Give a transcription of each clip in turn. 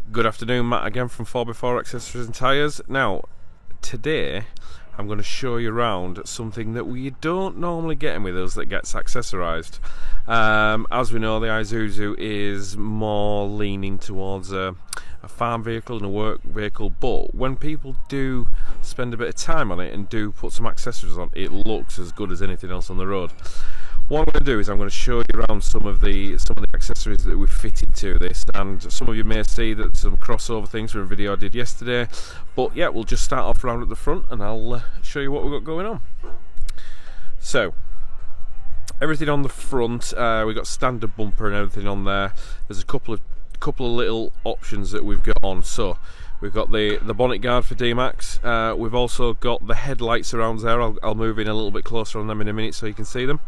Good afternoon, Matt again from 4x4 Accessories and Tyres. Now, today I'm going to show you around something that we don't normally get in with us that gets accessorised. As we know, the Isuzu is more leaning towards a farm vehicle and a work vehicle, but when people do spend a bit of time on it and do put some accessories on, it looks as good as anything else on the road. What I'm going to do is I'm going to show you around some of the accessories that we've fitted to this, and some of you may see that some crossover things from a video I did yesterday, but yeah, we'll just start off around at the front and I'll show you what we've got going on. So, everything on the front, we've got standard bumper and everything on there. There's a couple of little options that we've got on. So we've got the bonnet guard for D-Max, we've also got the headlight surrounds there. I'll move in a little bit closer on them in a minute so you can see them.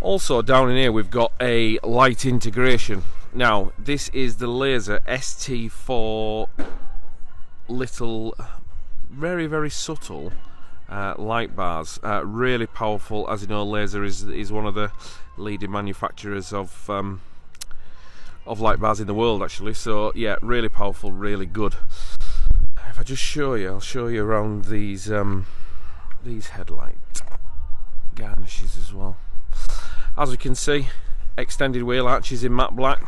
Also down in here we've got a light integration. Now this is the Laser ST4 little, very subtle light bars, really powerful. As you know, Laser is one of the leading manufacturers of light bars in the world actually, so yeah, really powerful, really good. If I just show you, I'll show you around these headlight garnishes as well. As we can see, extended wheel arches in matte black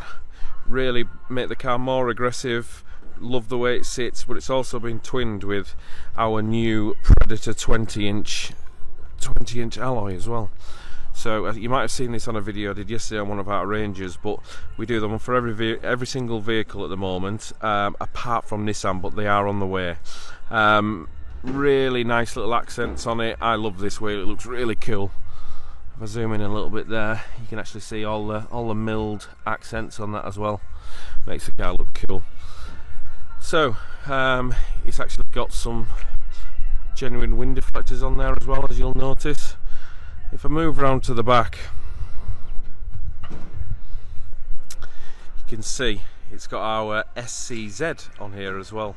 really make the car more aggressive. Love the way it sits, but it's also been twinned with our new Predator 20-inch alloy as well. So you might have seen this on a video I did yesterday on one of our Rangers, but we do them for every single vehicle at the moment, apart from Nissan, but they are on the way. Really nice little accents on it. I love this wheel, it looks really cool. If I zoom in a little bit there, you can actually see all the milled accents on that as well. Makes the car look cool. So it's actually got some genuine wind deflectors on there as well, as you'll notice. If I move around to the back, you can see it's got our SCZ on here as well.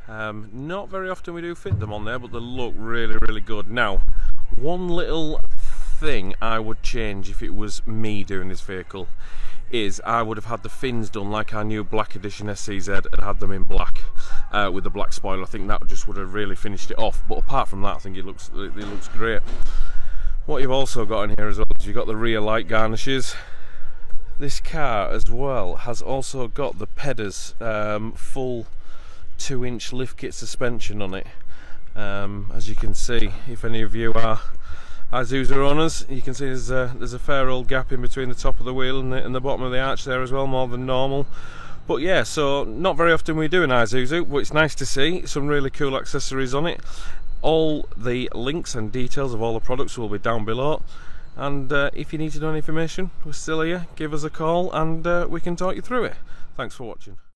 Not very often we do fit them on there, but they look really good. Now, one little thing I would change if it was me doing this vehicle is I would have had the fins done like our new Black Edition SCZ and had them in black with the black spoiler. I think that just would have really finished it off, but apart from that I think it looks great. What you've also got in here as well is you've got the rear light garnishes. This car as well has also got the PEDAS full 2-inch lift kit suspension on it. As you can see, if any of you are Isuzu owners, you can see there's a fair old gap in between the top of the wheel and the bottom of the arch there as well, more than normal. But yeah, so not very often we do an Isuzu, but it's nice to see some really cool accessories on it. All the links and details of all the products will be down below, and if you need to know any information, we're still here. Give us a call and we can talk you through it. Thanks for watching.